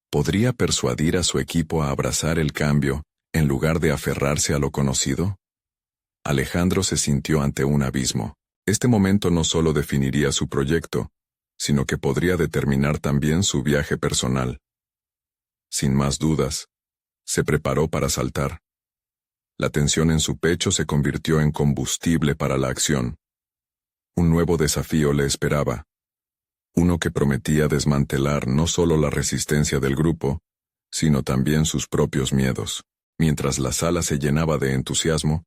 ¿Podría persuadir a su equipo a abrazar el cambio, en lugar de aferrarse a lo conocido? Alejandro se sintió ante un abismo. Este momento no solo definiría su proyecto, sino que podría determinar también su viaje personal. Sin más dudas, se preparó para saltar. La tensión en su pecho se convirtió en combustible para la acción. Un nuevo desafío le esperaba. Uno que prometía desmantelar no solo la resistencia del grupo, sino también sus propios miedos. Mientras la sala se llenaba de entusiasmo,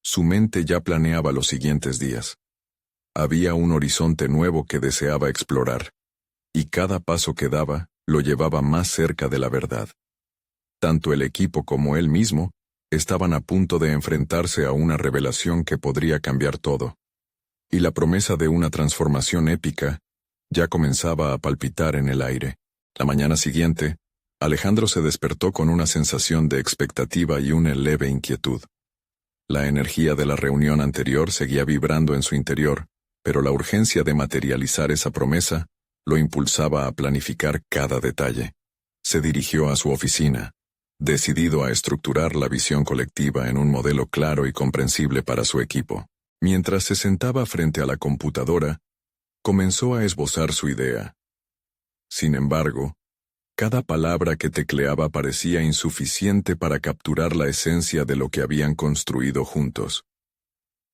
su mente ya planeaba los siguientes días. Había un horizonte nuevo que deseaba explorar, y cada paso que daba lo llevaba más cerca de la verdad. Tanto el equipo como él mismo estaban a punto de enfrentarse a una revelación que podría cambiar todo. Y la promesa de una transformación épica ya comenzaba a palpitar en el aire. La mañana siguiente, Alejandro se despertó con una sensación de expectativa y una leve inquietud. La energía de la reunión anterior seguía vibrando en su interior, pero la urgencia de materializar esa promesa lo impulsaba a planificar cada detalle. Se dirigió a su oficina, decidido a estructurar la visión colectiva en un modelo claro y comprensible para su equipo. Mientras se sentaba frente a la computadora, comenzó a esbozar su idea. Sin embargo, cada palabra que tecleaba parecía insuficiente para capturar la esencia de lo que habían construido juntos.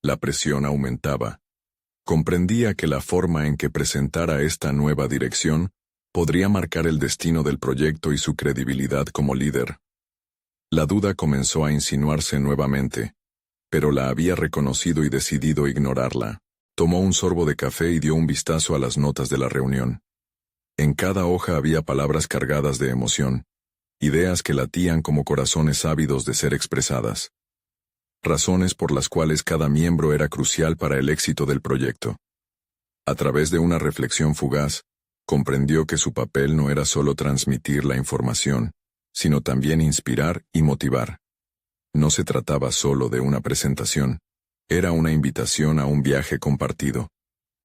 La presión aumentaba. Comprendía que la forma en que presentara esta nueva dirección podría marcar el destino del proyecto y su credibilidad como líder. La duda comenzó a insinuarse nuevamente, pero la había reconocido y decidido ignorarla. Tomó un sorbo de café y dio un vistazo a las notas de la reunión. En cada hoja había palabras cargadas de emoción, ideas que latían como corazones ávidos de ser expresadas. Razones por las cuales cada miembro era crucial para el éxito del proyecto. A través de una reflexión fugaz, comprendió que su papel no era solo transmitir la información, sino también inspirar y motivar. No se trataba solo de una presentación, era una invitación a un viaje compartido.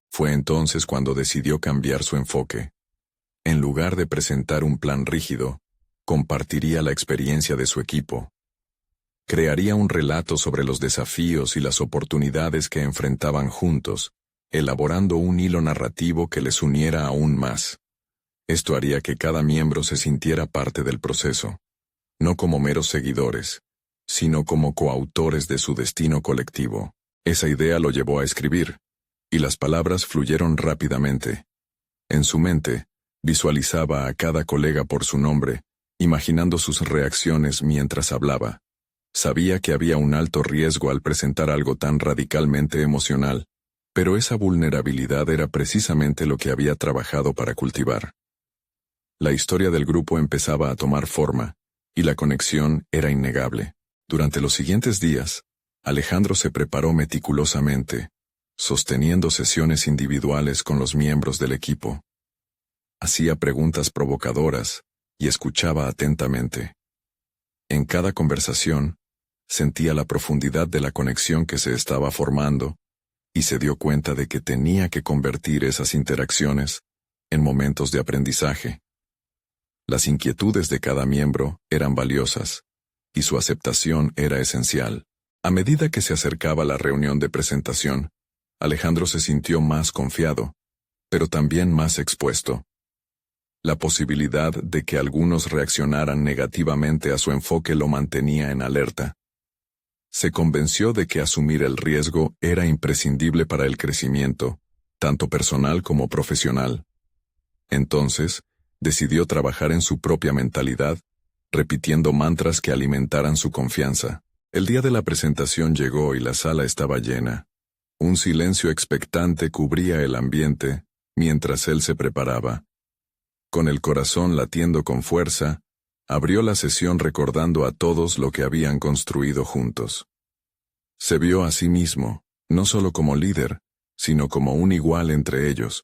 Fue entonces cuando decidió cambiar su enfoque. En lugar de presentar un plan rígido, compartiría la experiencia de su equipo. Crearía un relato sobre los desafíos y las oportunidades que enfrentaban juntos, elaborando un hilo narrativo que les uniera aún más. Esto haría que cada miembro se sintiera parte del proceso, no como meros seguidores, sino como coautores de su destino colectivo. Esa idea lo llevó a escribir, y las palabras fluyeron rápidamente. En su mente, visualizaba a cada colega por su nombre, imaginando sus reacciones mientras hablaba. Sabía que había un alto riesgo al presentar algo tan radicalmente emocional, pero esa vulnerabilidad era precisamente lo que había trabajado para cultivar. La historia del grupo empezaba a tomar forma, y la conexión era innegable. Durante los siguientes días, Alejandro se preparó meticulosamente, sosteniendo sesiones individuales con los miembros del equipo. Hacía preguntas provocadoras y escuchaba atentamente. En cada conversación, sentía la profundidad de la conexión que se estaba formando, y se dio cuenta de que tenía que convertir esas interacciones en momentos de aprendizaje. Las inquietudes de cada miembro eran valiosas, y su aceptación era esencial. A medida que se acercaba la reunión de presentación, Alejandro se sintió más confiado, pero también más expuesto. La posibilidad de que algunos reaccionaran negativamente a su enfoque lo mantenía en alerta. Se convenció de que asumir el riesgo era imprescindible para el crecimiento, tanto personal como profesional. Entonces, decidió trabajar en su propia mentalidad, repitiendo mantras que alimentaran su confianza. El día de la presentación llegó y la sala estaba llena. Un silencio expectante cubría el ambiente, mientras él se preparaba. Con el corazón latiendo con fuerza, abrió la sesión recordando a todos lo que habían construido juntos. Se vio a sí mismo, no solo como líder, sino como un igual entre ellos,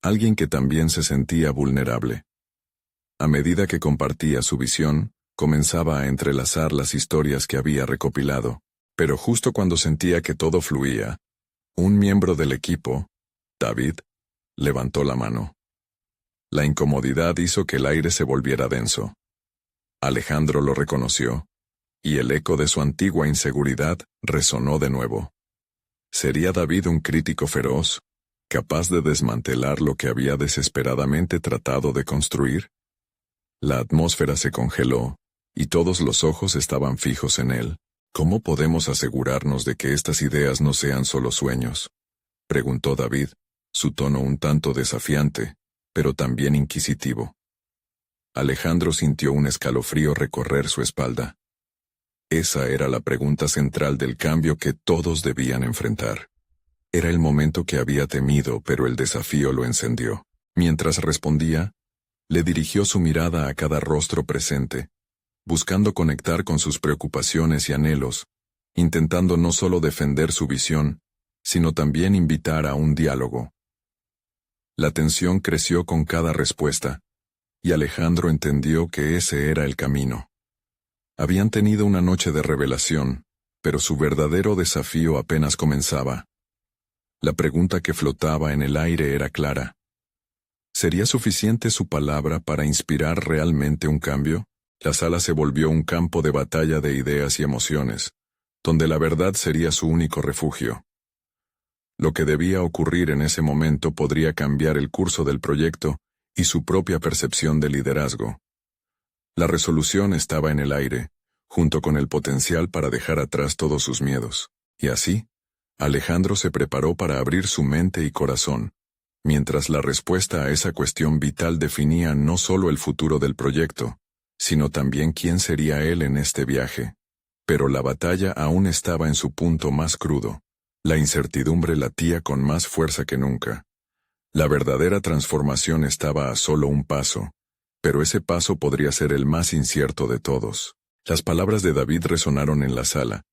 alguien que también se sentía vulnerable. A medida que compartía su visión, comenzaba a entrelazar las historias que había recopilado, pero justo cuando sentía que todo fluía, un miembro del equipo, David, levantó la mano. La incomodidad hizo que el aire se volviera denso. Alejandro lo reconoció, y el eco de su antigua inseguridad resonó de nuevo. ¿Sería David un crítico feroz, capaz de desmantelar lo que había desesperadamente tratado de construir? La atmósfera se congeló, y todos los ojos estaban fijos en él. ¿Cómo podemos asegurarnos de que estas ideas no sean solo sueños?, preguntó David, su tono un tanto desafiante, pero también inquisitivo. Alejandro sintió un escalofrío recorrer su espalda. Esa era la pregunta central del cambio que todos debían enfrentar. Era el momento que había temido, pero el desafío lo encendió. Mientras respondía, le dirigió su mirada a cada rostro presente, buscando conectar con sus preocupaciones y anhelos, intentando no solo defender su visión, sino también invitar a un diálogo. La tensión creció con cada respuesta, y Alejandro entendió que ese era el camino. Habían tenido una noche de revelación, pero su verdadero desafío apenas comenzaba. La pregunta que flotaba en el aire era clara. ¿Sería suficiente su palabra para inspirar realmente un cambio? La sala se volvió un campo de batalla de ideas y emociones, donde la verdad sería su único refugio. Lo que debía ocurrir en ese momento podría cambiar el curso del proyecto y su propia percepción de liderazgo. La resolución estaba en el aire, junto con el potencial para dejar atrás todos sus miedos. Y así, Alejandro se preparó para abrir su mente y corazón, mientras la respuesta a esa cuestión vital definía no solo el futuro del proyecto, sino también quién sería él en este viaje. Pero la batalla aún estaba en su punto más crudo. La incertidumbre latía con más fuerza que nunca. La verdadera transformación estaba a solo un paso, pero ese paso podría ser el más incierto de todos. Las palabras de David resonaron en la sala,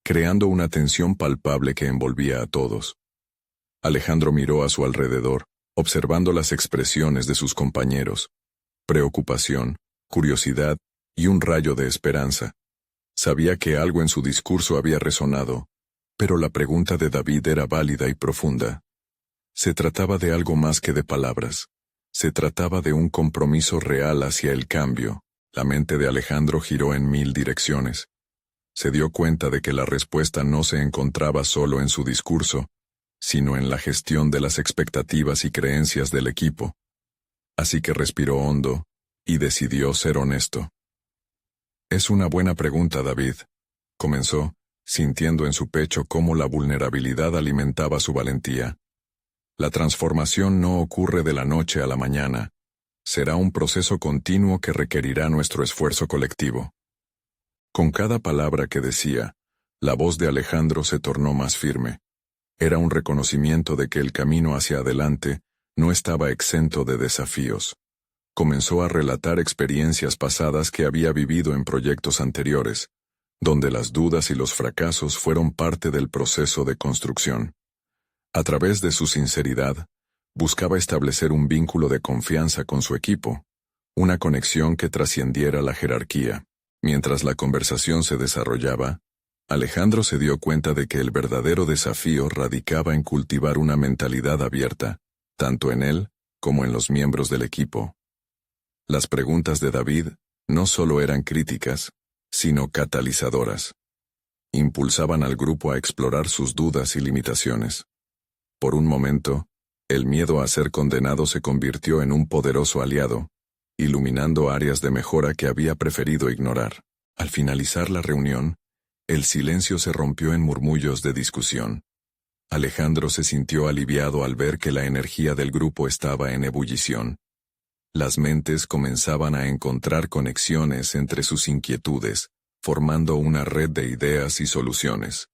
creando una tensión palpable que envolvía a todos. Alejandro miró a su alrededor, observando las expresiones de sus compañeros. Preocupación, curiosidad y un rayo de esperanza. Sabía que algo en su discurso había resonado, pero la pregunta de David era válida y profunda. Se trataba de algo más que de palabras. Se trataba de un compromiso real hacia el cambio. La mente de Alejandro giró en 1000 direcciones. Se dio cuenta de que la respuesta no se encontraba solo en su discurso, sino en la gestión de las expectativas y creencias del equipo. Así que respiró hondo y decidió ser honesto. Es una buena pregunta, David, comenzó, sintiendo en su pecho cómo la vulnerabilidad alimentaba su valentía. La transformación no ocurre de la noche a la mañana. Será un proceso continuo que requerirá nuestro esfuerzo colectivo. Con cada palabra que decía, la voz de Alejandro se tornó más firme. Era un reconocimiento de que el camino hacia adelante no estaba exento de desafíos. Comenzó a relatar experiencias pasadas que había vivido en proyectos anteriores, donde las dudas y los fracasos fueron parte del proceso de construcción. A través de su sinceridad, buscaba establecer un vínculo de confianza con su equipo, una conexión que trascendiera la jerarquía. Mientras la conversación se desarrollaba, Alejandro se dio cuenta de que el verdadero desafío radicaba en cultivar una mentalidad abierta, tanto en él como en los miembros del equipo. Las preguntas de David no solo eran críticas, sino catalizadoras. Impulsaban al grupo a explorar sus dudas y limitaciones. Por un momento, el miedo a ser condenado se convirtió en un poderoso aliado, iluminando áreas de mejora que había preferido ignorar. Al finalizar la reunión, el silencio se rompió en murmullos de discusión. Alejandro se sintió aliviado al ver que la energía del grupo estaba en ebullición. Las mentes comenzaban a encontrar conexiones entre sus inquietudes, formando una red de ideas y soluciones.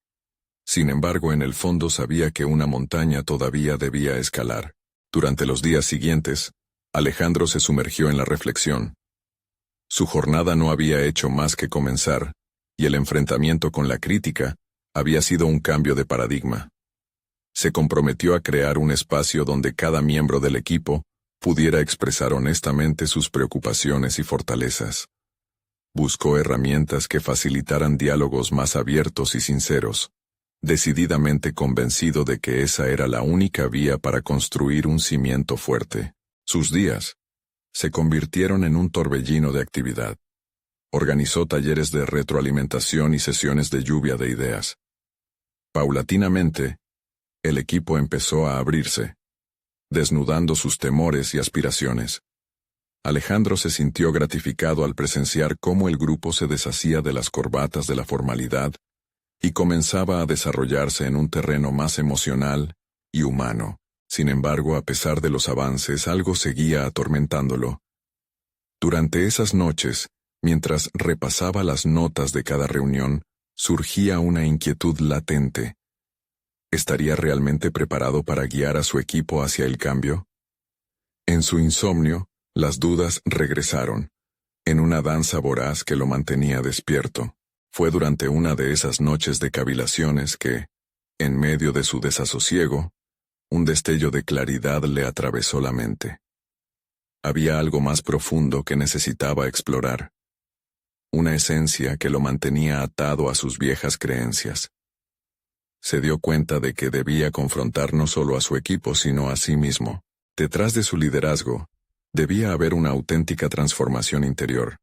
Sin embargo, en el fondo sabía que una montaña todavía debía escalar. Durante los días siguientes, Alejandro se sumergió en la reflexión. Su jornada no había hecho más que comenzar, y el enfrentamiento con la crítica había sido un cambio de paradigma. Se comprometió a crear un espacio donde cada miembro del equipo pudiera expresar honestamente sus preocupaciones y fortalezas. Buscó herramientas que facilitaran diálogos más abiertos y sinceros, decididamente convencido de que esa era la única vía para construir un cimiento fuerte. Sus días se convirtieron en un torbellino de actividad. Organizó talleres de retroalimentación y sesiones de lluvia de ideas. Paulatinamente, el equipo empezó a abrirse, desnudando sus temores y aspiraciones. Alejandro se sintió gratificado al presenciar cómo el grupo se deshacía de las corbatas de la formalidad y comenzaba a desarrollarse en un terreno más emocional y humano. Sin embargo, a pesar de los avances, algo seguía atormentándolo. Durante esas noches, mientras repasaba las notas de cada reunión, surgía una inquietud latente. ¿Estaría realmente preparado para guiar a su equipo hacia el cambio? En su insomnio, las dudas regresaron, en una danza voraz que lo mantenía despierto. Fue durante una de esas noches de cavilaciones que, en medio de su desasosiego, un destello de claridad le atravesó la mente. Había algo más profundo que necesitaba explorar. Una esencia que lo mantenía atado a sus viejas creencias. Se dio cuenta de que debía confrontar no solo a su equipo sino a sí mismo. Detrás de su liderazgo, debía haber una auténtica transformación interior.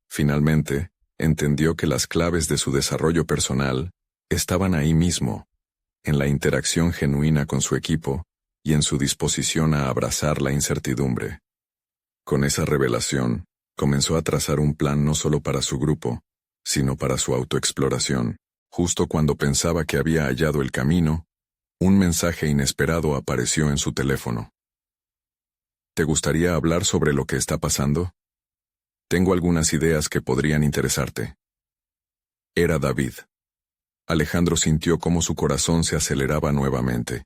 Finalmente, entendió que las claves de su desarrollo personal estaban ahí mismo, en la interacción genuina con su equipo y en su disposición a abrazar la incertidumbre. Con esa revelación, comenzó a trazar un plan no solo para su grupo, sino para su autoexploración. Justo cuando pensaba que había hallado el camino, un mensaje inesperado apareció en su teléfono. ¿Te gustaría hablar sobre lo que está pasando? Tengo algunas ideas que podrían interesarte. Era David. Alejandro sintió cómo su corazón se aceleraba nuevamente.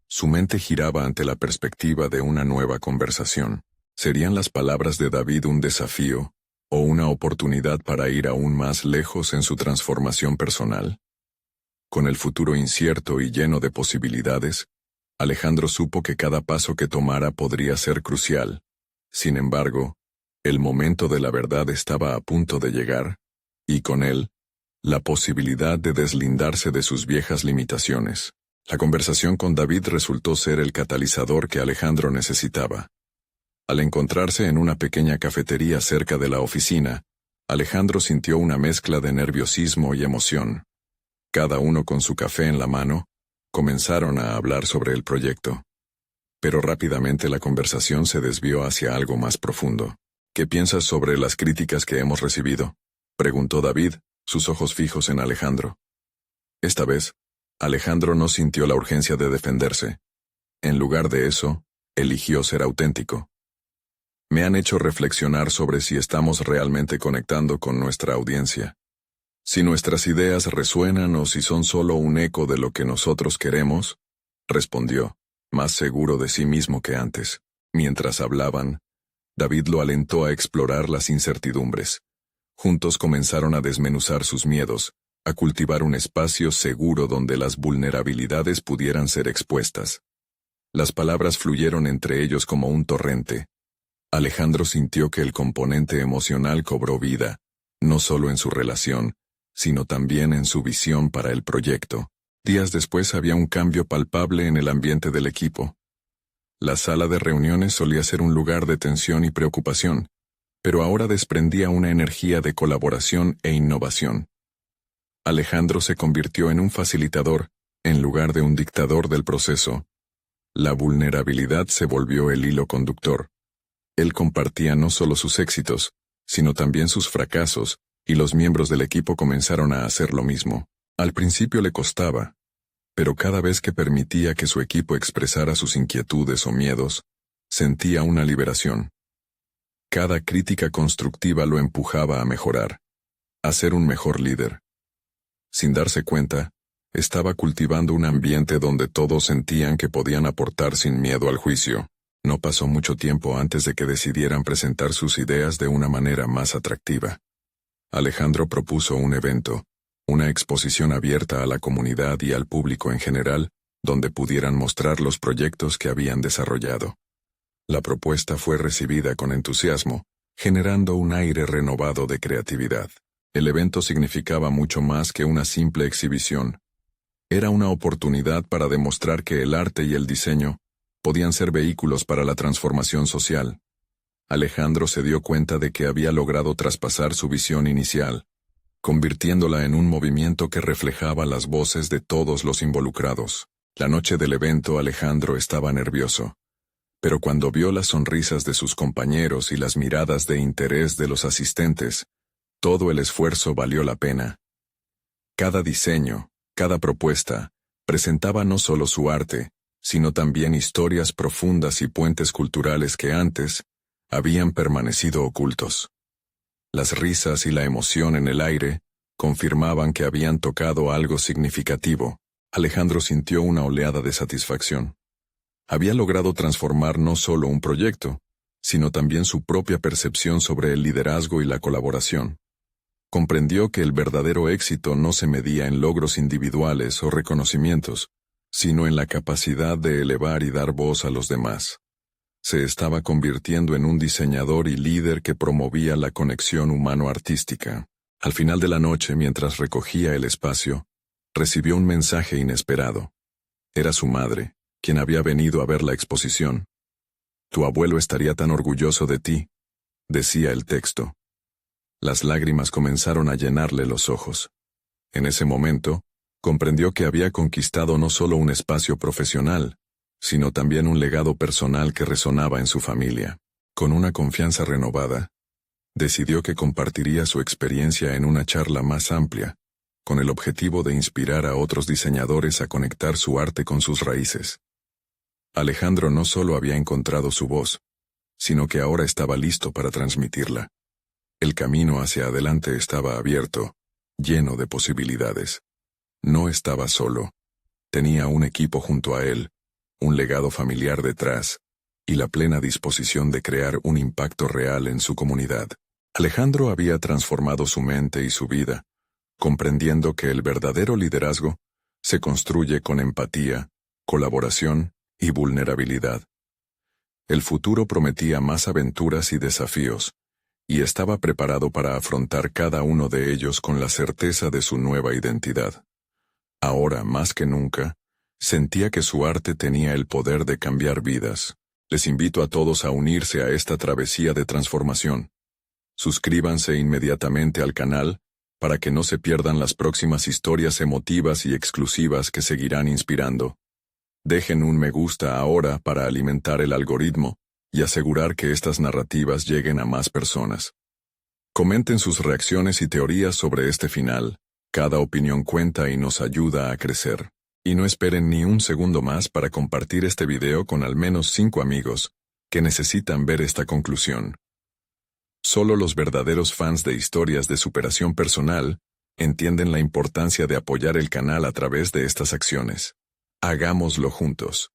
Su mente giraba ante la perspectiva de una nueva conversación. ¿Serían las palabras de David un desafío o una oportunidad para ir aún más lejos en su transformación personal? Con el futuro incierto y lleno de posibilidades, Alejandro supo que cada paso que tomara podría ser crucial. Sin embargo, el momento de la verdad estaba a punto de llegar, y con él, la posibilidad de deslindarse de sus viejas limitaciones. La conversación con David resultó ser el catalizador que Alejandro necesitaba. Al encontrarse en una pequeña cafetería cerca de la oficina, Alejandro sintió una mezcla de nerviosismo y emoción. Cada uno con su café en la mano, comenzaron a hablar sobre el proyecto. Pero rápidamente la conversación se desvió hacia algo más profundo. ¿Qué piensas sobre las críticas que hemos recibido?, preguntó David, sus ojos fijos en Alejandro. Esta vez, Alejandro no sintió la urgencia de defenderse. En lugar de eso, eligió ser auténtico. Me han hecho reflexionar sobre si estamos realmente conectando con nuestra audiencia. Si nuestras ideas resuenan o si son solo un eco de lo que nosotros queremos, respondió, más seguro de sí mismo que antes. Mientras hablaban, David lo alentó a explorar las incertidumbres. Juntos comenzaron a desmenuzar sus miedos, a cultivar un espacio seguro donde las vulnerabilidades pudieran ser expuestas. Las palabras fluyeron entre ellos como un torrente. Alejandro sintió que el componente emocional cobró vida, no solo en su relación, sino también en su visión para el proyecto. Días después había un cambio palpable en el ambiente del equipo. La sala de reuniones solía ser un lugar de tensión y preocupación, pero ahora desprendía una energía de colaboración e innovación. Alejandro se convirtió en un facilitador, en lugar de un dictador del proceso. La vulnerabilidad se volvió el hilo conductor. Él compartía no solo sus éxitos, sino también sus fracasos, y los miembros del equipo comenzaron a hacer lo mismo. Al principio le costaba, pero cada vez que permitía que su equipo expresara sus inquietudes o miedos, sentía una liberación. Cada crítica constructiva lo empujaba a mejorar, a ser un mejor líder. Sin darse cuenta, estaba cultivando un ambiente donde todos sentían que podían aportar sin miedo al juicio. No pasó mucho tiempo antes de que decidieran presentar sus ideas de una manera más atractiva. Alejandro propuso un evento, una exposición abierta a la comunidad y al público en general, donde pudieran mostrar los proyectos que habían desarrollado. La propuesta fue recibida con entusiasmo, generando un aire renovado de creatividad. El evento significaba mucho más que una simple exhibición. Era una oportunidad para demostrar que el arte y el diseño podían ser vehículos para la transformación social. Alejandro se dio cuenta de que había logrado traspasar su visión inicial, convirtiéndola en un movimiento que reflejaba las voces de todos los involucrados. La noche del evento Alejandro estaba nervioso, pero cuando vio las sonrisas de sus compañeros y las miradas de interés de los asistentes, todo el esfuerzo valió la pena. Cada diseño, cada propuesta, presentaba no solo su arte, sino también historias profundas y puentes culturales que antes habían permanecido ocultos. Las risas y la emoción en el aire confirmaban que habían tocado algo significativo. Alejandro sintió una oleada de satisfacción. Había logrado transformar no solo un proyecto, sino también su propia percepción sobre el liderazgo y la colaboración. Comprendió que el verdadero éxito no se medía en logros individuales o reconocimientos, sino en la capacidad de elevar y dar voz a los demás. Se estaba convirtiendo en un diseñador y líder que promovía la conexión humano-artística. Al final de la noche, mientras recogía el espacio, recibió un mensaje inesperado. Era su madre, quien había venido a ver la exposición. «Tu abuelo estaría tan orgulloso de ti», decía el texto. Las lágrimas comenzaron a llenarle los ojos. En ese momento, comprendió que había conquistado no solo un espacio profesional, sino también un legado personal que resonaba en su familia. Con una confianza renovada, decidió que compartiría su experiencia en una charla más amplia, con el objetivo de inspirar a otros diseñadores a conectar su arte con sus raíces. Alejandro no solo había encontrado su voz, sino que ahora estaba listo para transmitirla. El camino hacia adelante estaba abierto, lleno de posibilidades. No estaba solo. Tenía un equipo junto a él, un legado familiar detrás, y la plena disposición de crear un impacto real en su comunidad. Alejandro había transformado su mente y su vida, comprendiendo que el verdadero liderazgo se construye con empatía, colaboración y vulnerabilidad. El futuro prometía más aventuras y desafíos, y estaba preparado para afrontar cada uno de ellos con la certeza de su nueva identidad. Ahora, más que nunca, sentía que su arte tenía el poder de cambiar vidas. Les invito a todos a unirse a esta travesía de transformación. Suscríbanse inmediatamente al canal para que no se pierdan las próximas historias emotivas y exclusivas que seguirán inspirando. Dejen un me gusta ahora para alimentar el algoritmo y asegurar que estas narrativas lleguen a más personas. Comenten sus reacciones y teorías sobre este final. Cada opinión cuenta y nos ayuda a crecer. Y no esperen ni un segundo más para compartir este video con al menos 5 amigos que necesitan ver esta conclusión. Solo los verdaderos fans de historias de superación personal entienden la importancia de apoyar el canal a través de estas acciones. Hagámoslo juntos.